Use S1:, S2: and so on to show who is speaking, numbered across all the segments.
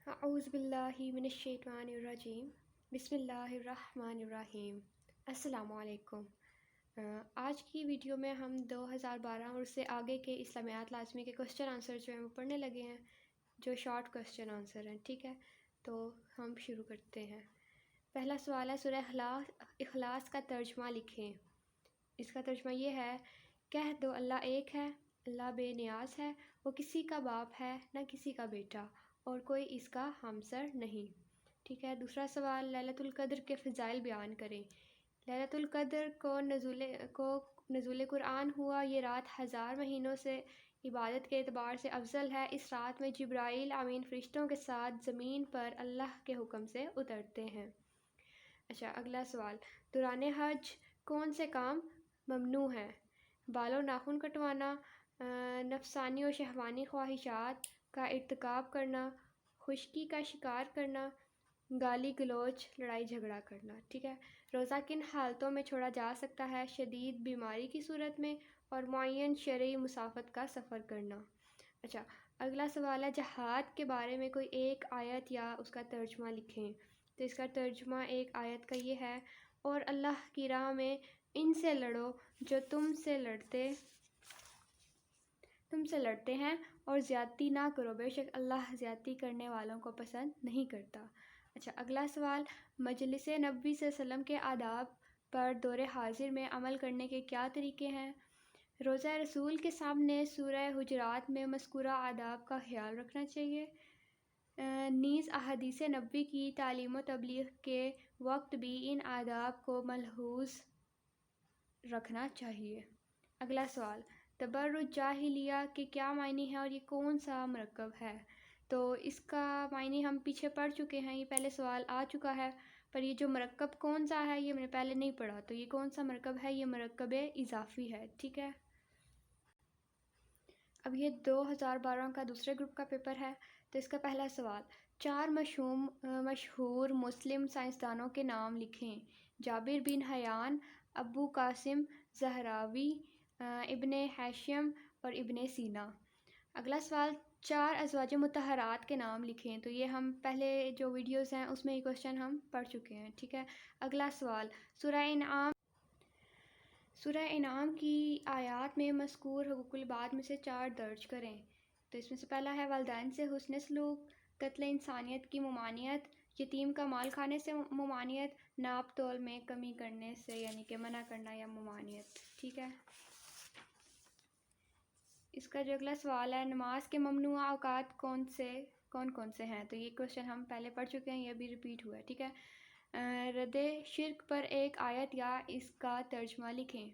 S1: اعوذ باللہ من الشیطان الرجیم بسم اللہ الرحمن الرحیم۔ السلام علیکم۔ آج کی ویڈیو میں ہم 2012 اور اس سے آگے کے اسلامیات لازمی کے کوسچن آنسر جو ہیں وہ پڑھنے لگے ہیں، جو شارٹ کوسچن آنسر ہیں۔ ٹھیک ہے، تو ہم شروع کرتے ہیں۔ پہلا سوال ہے، سورہ اخلاص کا ترجمہ لکھیں۔ اس کا ترجمہ یہ ہے، کہہ دو اللہ ایک ہے، اللہ بے نیاز ہے، وہ کسی کا باپ ہے نہ کسی کا بیٹا، اور کوئی اس کا ہمسر نہیں۔ ٹھیک ہے، دوسرا سوال، لیلۃ القدر کے فضائل بیان کریں۔ لیلۃ القدر کو نزول قرآن ہوا، یہ رات 1000 مہینوں سے عبادت کے اعتبار سے افضل ہے۔ اس رات میں جبرائیل امین فرشتوں کے ساتھ زمین پر اللہ کے حکم سے اترتے ہیں۔ اچھا، اگلا سوال، دوران حج کون سے کام ممنوع ہیں؟ بال و ناخن کٹوانا، نفسانی و شہوانی خواہشات کا ارتکاب کرنا، خشکی کا شکار کرنا، گالی گلوچ، لڑائی جھگڑا کرنا۔ ٹھیک ہے، روزہ کن حالتوں میں چھوڑا جا سکتا ہے؟ شدید بیماری کی صورت میں، اور معین شرعی مسافت کا سفر کرنا۔ اچھا، اگلا سوال ہے، جہاد کے بارے میں کوئی ایک آیت یا اس کا ترجمہ لکھیں۔ تو اس کا ترجمہ ایک آیت کا یہ ہے، اور اللہ کی راہ میں ان سے لڑو جو تم سے لڑتے ہیں، اور زیادتی نہ کرو، بے شک اللہ زیادتی کرنے والوں کو پسند نہیں کرتا۔ اچھا، اگلا سوال، مجلس نبوی صلی اللہ علیہ وسلم کے آداب پر دور حاضر میں عمل کرنے کے کیا طریقے ہیں؟ روضہ رسول کے سامنے سورہ حجرات میں مذکورہ آداب کا خیال رکھنا چاہیے۔ نیز احادیث نبوی کی تعلیم و تبلیغ کے وقت بھی ان آداب کو ملحوظ رکھنا چاہیے۔ اگلا سوال، تبرج جاہلیہ کے کیا معنی ہیں اور یہ کون سا مرکب ہے؟ تو اس کا معنی ہم پیچھے پڑھ چکے ہیں، یہ پہلے سوال آ چکا ہے، پر یہ جو مرکب کون سا ہے یہ میں نے پہلے نہیں پڑھا، تو یہ کون سا مرکب ہے؟ یہ مرکب اضافی ہے۔ ٹھیک ہے، اب یہ 2012 کا دوسرے گروپ کا پیپر ہے، تو اس کا پہلا سوال، 4 مشہور مسلم سائنسدانوں کے نام لکھیں۔ جابر بن حیان، ابو قاسم زہراوی، ابن ہاشم اور ابن سینا۔ اگلا سوال، 4 ازواج مطہرات کے نام لکھیں۔ تو یہ ہم پہلے جو ویڈیوز ہیں اس میں یہ کوشچن ہم پڑھ چکے ہیں۔ ٹھیک ہے، اگلا سوال، سورہ انعام کی آیات میں مذکور حقوق العباد میں سے 4 درج کریں۔ تو اس میں سے پہلا ہے، والدین سے حسن سلوک، قتل انسانیت کی ممانعت، یتیم کا مال کھانے سے ممانعت، ناپ تول میں کمی کرنے سے یعنی کہ منع کرنا یا ممانعت۔ ٹھیک ہے، اس کا جو اگلا سوال ہے، نماز کے ممنوع اوقات کون کون سے ہیں؟ تو یہ کوشچن ہم پہلے پڑھ چکے ہیں، یہ بھی ریپیٹ ہوا ہے۔ ٹھیک ہے، رد شرک پر ایک آیت یا اس کا ترجمہ لکھیں۔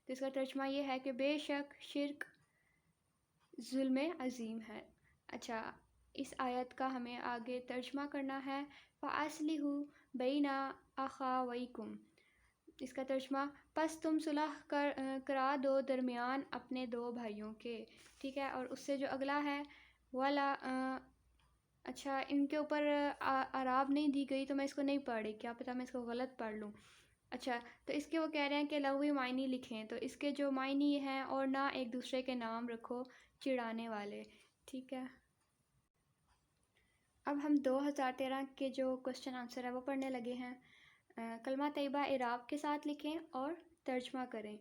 S1: تو اس کا ترجمہ یہ ہے کہ بے شک شرک ظلم عظیم ہے۔ اچھا، اس آیت کا ہمیں آگے ترجمہ کرنا ہے، فَأَصْلِحُوا بَيْنَ أَخَوَيْكُمْ۔ اس کا ترجمہ، پس تم صلح کرا دو درمیان اپنے 2 بھائیوں کے۔ ٹھیک ہے، اور اس سے جو اگلا ہے، اچھا ان کے اوپر اعراب نہیں دی گئی تو میں اس کو نہیں پڑھ رہی، کیا پتہ میں اس کو غلط پڑھ لوں۔ اچھا، تو اس کے وہ کہہ رہے ہیں کہ لغوی معنی لکھیں۔ تو اس کے جو معنی یہ ہیں، اور نہ ایک دوسرے کے نام رکھو چڑھانے والے۔ ٹھیک ہے، اب ہم 2013 کے جو کوسچن آنسر ہے وہ پڑھنے لگے ہیں۔ کلمہ طیبہ اعراب کے ساتھ لکھیں اور ترجمہ کریں۔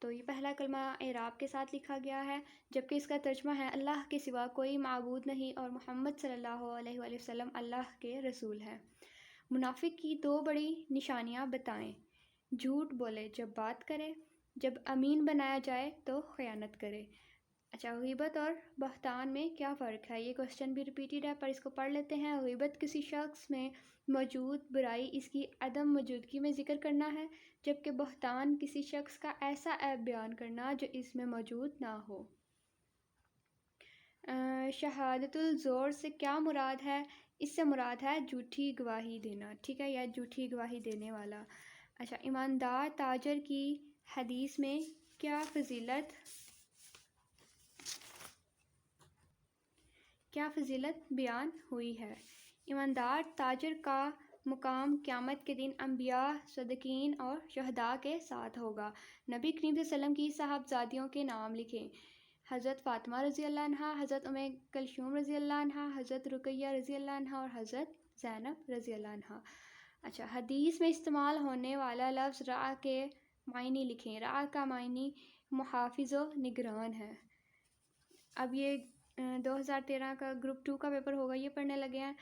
S1: تو یہ پہلا کلمہ اعراب کے ساتھ لکھا گیا ہے، جبکہ اس کا ترجمہ ہے، اللہ کے سوا کوئی معبود نہیں اور محمد صلی اللہ علیہ وآلہ وسلم اللہ کے رسول ہیں۔ منافق کی 2 بڑی نشانیاں بتائیں۔ جھوٹ بولے جب بات کرے، جب امین بنایا جائے تو خیانت کرے۔ اچھا، غیبت اور بہتان میں کیا فرق ہے؟ یہ کوسچن بھی ریپیٹیڈ ہے، پر اس کو پڑھ لیتے ہیں۔ غیبت کسی شخص میں موجود برائی اس کی عدم موجودگی میں ذکر کرنا ہے، جبکہ بہتان کسی شخص کا ایسا عیب بیان کرنا جو اس میں موجود نہ ہو۔ شہادت الزور سے کیا مراد ہے؟ اس سے مراد ہے جھوٹی گواہی دینا۔ ٹھیک ہے، یا جھوٹی گواہی دینے والا۔ اچھا، ایماندار تاجر کی حدیث میں کیا فضیلت بیان ہوئی ہے؟ ایماندار تاجر کا مقام قیامت کے دن انبیاء، صدیقین اور شہداء کے ساتھ ہوگا۔ نبی کریم صلی اللہ علیہ وسلم کی صاحبزادیوں کے نام لکھیں۔ حضرت فاطمہ رضی اللہ عنہ، حضرت کلثوم رضی اللہ عنہ، حضرت رقیہ رضی اللہ عنہ اور حضرت زینب رضی اللہ عنہ۔ اچھا، حدیث میں استعمال ہونے والا لفظ رع کے معنی لکھیں۔ رع کا معنی محافظ و نگران ہے۔ اب یہ 2013 کا گروپ 2 کا پیپر ہوگا، یہ پڑھنے لگے ہیں۔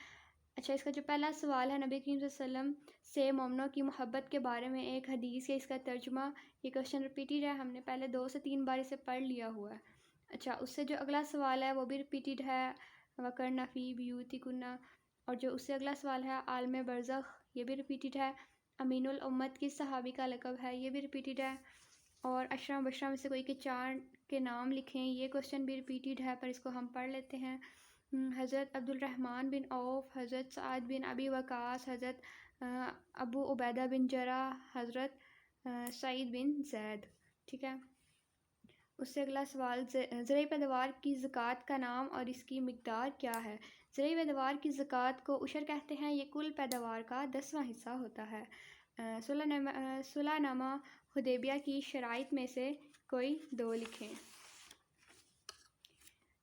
S1: اچھا، اس کا جو پہلا سوال ہے، نبی کریم صلی اللہ علیہ وسلم سے مومنوں کی محبت کے بارے میں ایک حدیث ہے، اس کا ترجمہ۔ یہ کوشچن ریپیٹیڈ ہے، ہم نے پہلے 2 سے 3 بار اسے پڑھ لیا ہوا ہے۔ اچھا، اس سے جو اگلا سوال ہے وہ بھی ریپیٹیڈ ہے، وَقَرْنَ فِي بُيُوتِكُنَّ۔ اور جو اس سے اگلا سوال ہے عالم برزخ، یہ بھی ریپیٹیڈ ہے۔ امین الامت کس صحابی کا لقب ہے، یہ بھی ریپیٹیڈ ہے۔ اور عشرہ مبشرہ میں سے کوئی کے 4 کے نام لکھیں، یہ کوشچن بھی ریپیٹیڈ ہے، پر اس کو ہم پڑھ لیتے ہیں۔ حضرت عبد الرحمن بن عوف، حضرت سعد بن ابی وقاص، حضرت ابو عبیدہ بن جراح، حضرت سعید بن زید۔ ٹھیک ہے، اس سے اگلا سوال، زرعی پیداوار کی زکوٰۃ کا نام اور اس کی مقدار کیا ہے؟ زرعی پیداوار کی زکوٰۃ کو عشر کہتے ہیں، یہ کل پیداوار کا 10واں حصہ ہوتا ہے۔ صلح نامہ حدیبیہ کی شرائط میں سے کوئی 2 لکھیں۔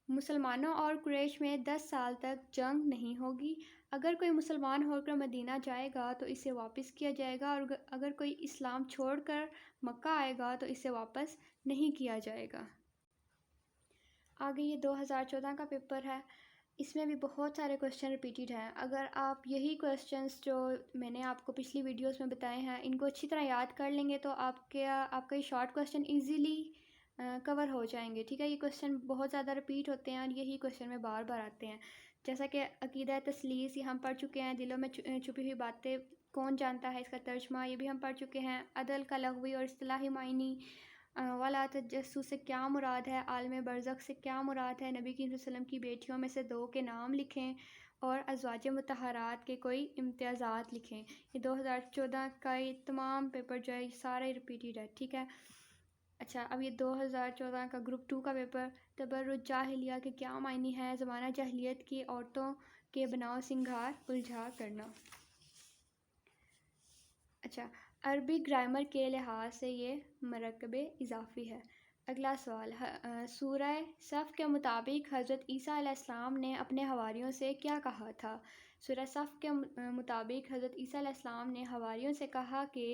S1: مسلمانوں اور قریش میں 10 سال تک جنگ نہیں ہوگی۔ اگر کوئی مسلمان ہو کر مدینہ جائے گا تو اسے واپس کیا جائے گا، اور اگر کوئی اسلام چھوڑ کر مکہ آئے گا تو اسے واپس نہیں کیا جائے گا۔ آگے یہ 2014 کا پیپر ہے، اس میں بھی بہت سارے کوشچن ریپیٹیڈ ہیں۔ اگر آپ یہی کوشچنس جو میں نے آپ کو پچھلی ویڈیوز میں بتائے ہیں ان کو اچھی طرح یاد کر لیں گے تو آپ کا یہ شارٹ کوشچن ایزیلی کور ہو جائیں گے۔ ٹھیک ہے، یہ کوشچن بہت زیادہ ریپیٹ ہوتے ہیں اور یہی کوشچن میں بار بار آتے ہیں، جیسا کہ عقیدہ تثلیث، یہ ہم پڑھ چکے ہیں۔ دلوں میں چھپی ہوئی باتیں کون جانتا ہے، اس کا ترجمہ، یہ بھی ہم پڑھ چکے ہیں۔ عدل کا لغوی اور اصطلاحی معنی، ولا تجسس سے کیا مراد ہے، عالم برزخ سے کیا مراد ہے، نبی کریم صلی اللہ علیہ وسلم کی بیٹیوں میں سے 2 کے نام لکھیں، اور ازواج مطہرات کے کوئی امتیازات لکھیں۔ یہ 2014 کا یہ تمام پیپر جو ہے یہ سارا ریپیٹیڈ ہے۔ ٹھیک ہے، اچھا، اب یہ 2014 کا گروپ 2 کا پیپر، تبرج جاہلیہ کے کیا معنی ہے، زمانہ جاہلیت کی عورتوں کے بناؤ سنگھار الجھا کرنا۔ اچھا، عربی گرامر کے لحاظ سے یہ مرکب اضافی ہے۔ اگلا سوال، سورہ صف کے مطابق حضرت عیسیٰ علیہ السلام نے اپنے حواریوں سے کیا کہا تھا؟ سورہ صف کے مطابق حضرت عیسیٰ علیہ السلام نے حواریوں سے کہا کہ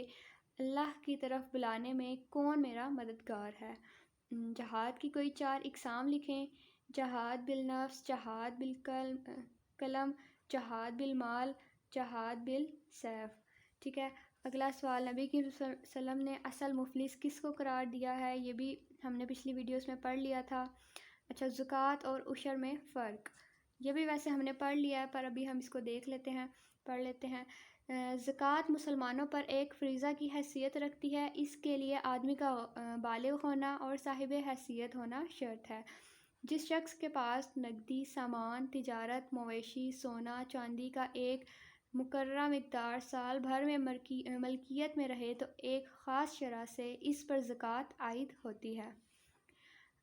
S1: اللہ کی طرف بلانے میں کون میرا مددگار ہے؟ جہاد کی کوئی 4 اقسام لکھیں۔ جہاد بالنفس، جہاد بالقلم، جہاد بالمال، جہاد بالسیف۔ ٹھیک ہے، اگلا سوال، نبی کریم صلی اللہ علیہ وسلم نے اصل مفلس کس کو قرار دیا ہے؟ یہ بھی ہم نے پچھلی ویڈیوز میں پڑھ لیا تھا۔ اچھا، زکوٰۃ اور عشر میں فرق، یہ بھی ویسے ہم نے پڑھ لیا ہے، پر ابھی ہم اس کو دیکھ لیتے ہیں، پڑھ لیتے ہیں۔ زکوٰۃ مسلمانوں پر ایک فریضہ کی حیثیت رکھتی ہے، اس کے لیے آدمی کا بالغ ہونا اور صاحب حیثیت ہونا شرط ہے۔ جس شخص کے پاس نقدی سامان، تجارت، مویشی، سونا چاندی کا ایک مقررہ مقدار سال بھر میں ملکیت میں رہے تو ایک خاص شرح سے اس پر زکوٰۃ عائد ہوتی ہے۔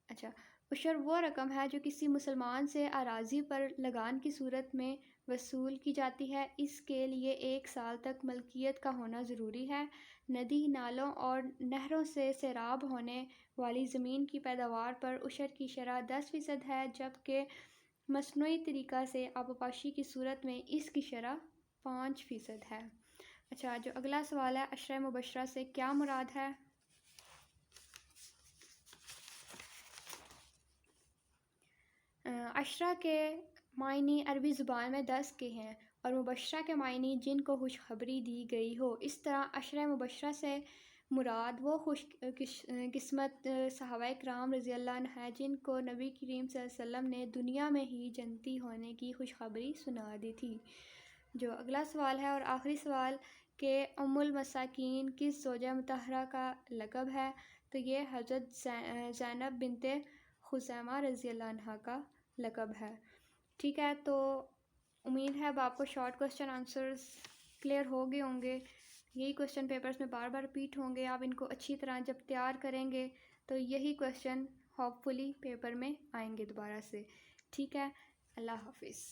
S1: اچھا، عشر وہ رقم ہے جو کسی مسلمان سے اراضی پر لگان کی صورت میں وصول کی جاتی ہے، اس کے لیے 1 سال تک ملکیت کا ہونا ضروری ہے۔ ندی، نالوں اور نہروں سے سیراب ہونے والی زمین کی پیداوار پر عشر کی شرح 10% ہے، جبکہ مصنوعی طریقہ سے آبپاشی کی صورت میں اس کی شرح 5% ہے۔ اچھا، جو اگلا سوال ہے، عشرہ مبشرہ سے کیا مراد ہے؟ عشرہ کے معنی عربی زبان میں 10 کے ہیں، اور مبشرہ کے معنی جن کو خوشخبری دی گئی ہو۔ اس طرح عشرہ مبشرہ سے مراد وہ خوش قسمت صحابہ کرام رضی اللہ عنہ ہیں جن کو نبی کریم صلی اللہ علیہ وسلم نے دنیا میں ہی جنتی ہونے کی خوشخبری سنا دی تھی۔ جو اگلا سوال ہے اور آخری سوال کہ ام المساکین کس زوجہ مطہرہ کا لقب ہے؟ تو یہ حضرت زینب بنت خزیمہ رضی اللہ عنہ کا لقب ہے۔ ٹھیک ہے، تو امید ہے اب آپ کو شارٹ کوسچن آنسرز کلیئر ہو گئے ہوں گے۔ یہی کوسچن پیپرز میں بار بار ریپیٹ ہوں گے، آپ ان کو اچھی طرح جب تیار کریں گے تو یہی کوسچن ہوپ فلی پیپر میں آئیں گے دوبارہ سے۔ ٹھیک ہے، اللہ حافظ۔